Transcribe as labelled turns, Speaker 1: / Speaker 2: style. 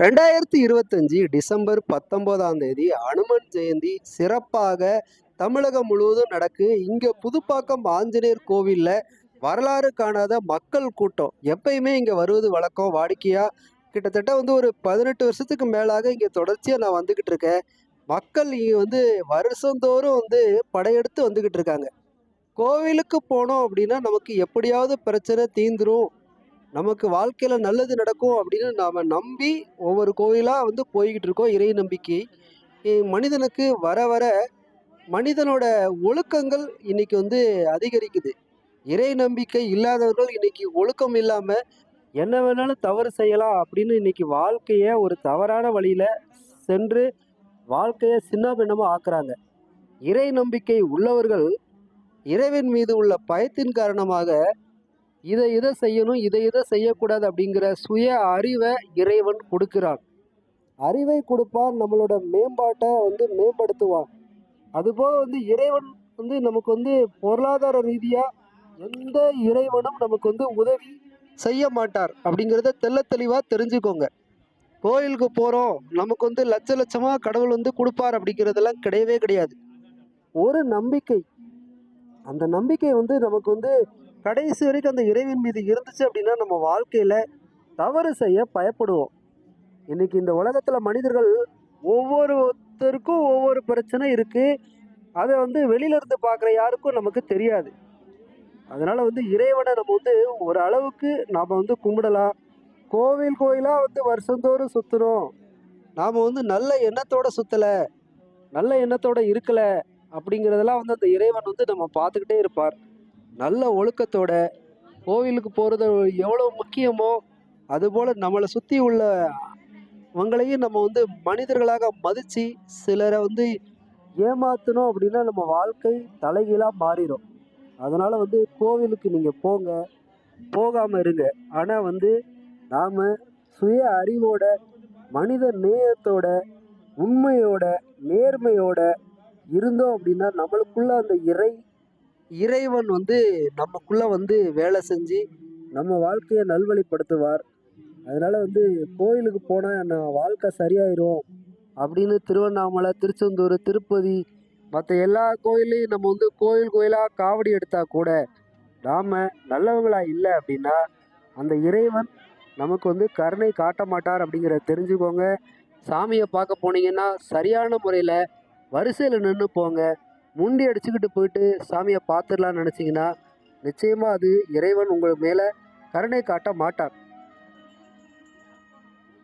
Speaker 1: 2025 December 19ஆம் தேதி அனுமன் ஜெயந்தி சிறப்பாக தமிழகம் முழுவதும் நடக்கு. இங்க புதுப்பாக்கம் ஆஞ்சநேயர் கோவில்ல வரலாறு காணாத மக்கள் கூட்டம் எப்பயுமே இங்க வருவது வழக்கம், வாடிக்கையா. கிட்டத்தட்ட ஒரு 18 வருஷத்துக்கு மேலாக இங்க தொடர்ச்சியா நான் வந்துகிட்டு இருக்கேன். மக்கள் இங்க வருஷந்தோறும் படையெடுத்து வந்துகிட்டு இருக்காங்க. கோவிலுக்கு போனோம் அப்படின்னா நமக்கு எப்படியாவது பிரச்சனை தீந்துரும், நமக்கு வாழ்க்கையில நல்லது நடக்கும் அப்படின்னு நாம நம்பி ஒவ்வொரு கோயிலா போய்கிட்டு இருக்கோம். இறை நம்பிக்கை மனிதனுக்கு வர வர மனிதனோட ஒழுக்கங்கள் இன்னைக்கு அதிகரிக்குது. இறை நம்பிக்கை இல்லாதவர்கள் இன்னைக்கு ஒழுக்கம் இல்லாம என்ன வேணாலும் தவறு செய்யலாம் அப்படின்னு இன்னைக்கு வாழ்க்கைய ஒரு தவறான வழியில சென்று வாழ்க்கைய சின்ன பின்னமா ஆக்குறாங்க. இறை நம்பிக்கை உள்ளவர்கள் இறைவன் மீது உள்ள பயத்தின் காரணமாக இதை செய்யணும், இதை செய்யக்கூடாது அப்படிங்கிற சுய அறிவை இறைவன் கொடுக்கிறான். அறிவை கொடுப்பான், நம்மளோட மேம்பாட்டை மேம்படுத்துவான். அதுபோக இறைவன் நமக்கு பொருளாதார ரீதியா எந்த இறைவனும் நமக்கு உதவி செய்ய மாட்டார் அப்படிங்கிறத தெள்ள தெளிவா தெரிஞ்சுக்கோங்க. கோயிலுக்கு போறோம், நமக்கு லட்ச லட்சமா கடவுள் கொடுப்பார் அப்படிங்கிறதெல்லாம் கிடையவே கிடையாது. ஒரு நம்பிக்கை, அந்த நம்பிக்கை நமக்கு கடைசி வரைக்கும் அந்த இறைவன் மீது இருந்துச்சு அப்படின்னா நம்ம வாழ்க்கையில தவறு செய்ய பயப்படுவோம். இன்னைக்கு இந்த உலகத்துல மனிதர்கள் ஒவ்வொருத்தருக்கும் ஒவ்வொரு பிரச்சனை இருக்கு. அதை வெளியில இருந்து பார்க்குற யாருக்கும் நமக்கு தெரியாது. அதனால இறைவனை நம்ம ஒரு அளவுக்கு நாம கும்பிடலாம். கோவில் கோயிலா வருஷந்தோறும் சுத்தணும். நாம நல்ல எண்ணத்தோட சுத்தல, நல்ல எண்ணத்தோட இருக்கல அப்படிங்கிறதெல்லாம் அந்த இறைவன் நம்ம பார்த்துக்கிட்டே இருப்பார். நல்ல ஒழுக்கத்தோட கோவிலுக்கு போகிறது எவ்வளோ முக்கியமோ அதுபோல் நம்மளை சுற்றி உள்ளவங்களையும் நம்ம மனிதர்களாக மதித்து சிலரை ஏமாற்றணும் அப்படின்னா நம்ம வாழ்க்கை தலைகீழாக மாறிடும். அதனால் கோவிலுக்கு நீங்கள் போங்க, போகாமல் இருங்க. ஆனால் நாம் சுய அறிவோட, மனித நேயத்தோட, உண்மையோட, நேர்மையோட இருந்தோம் அப்படின்னா நம்மளுக்குள்ள அந்த இறைவன் நமக்குள்ள வேலை செஞ்சு நம்ம வாழ்க்கையை நல்வழிப்படுத்துவார். அதனால கோயிலுக்கு போனால் நான் வாழ்க்கை சரியாயிரும் அப்படின்னு திருவண்ணாமலை, திருச்செந்தூர், திருப்பதி மற்ற எல்லா கோயிலையும் நம்ம கோயில் கோயிலாக காவடி எடுத்தா கூட நாம் நல்லவங்களா இல்லை அப்படின்னா அந்த இறைவன் நமக்கு கருணை காட்ட மாட்டார் அப்படிங்கிறத தெரிஞ்சுக்கோங்க. சாமியை பார்க்க போனீங்கன்னா சரியான முறையில் வரிசையில் நின்று போங்க. முண்டி அடிச்சுக்கிட்டு போயிட்டு சாமியை பார்த்துடலான்னு நினச்சிங்கன்னா நிச்சயமாக அது இறைவன் உங்கள் மேலே கருணை காட்ட மாட்டார்.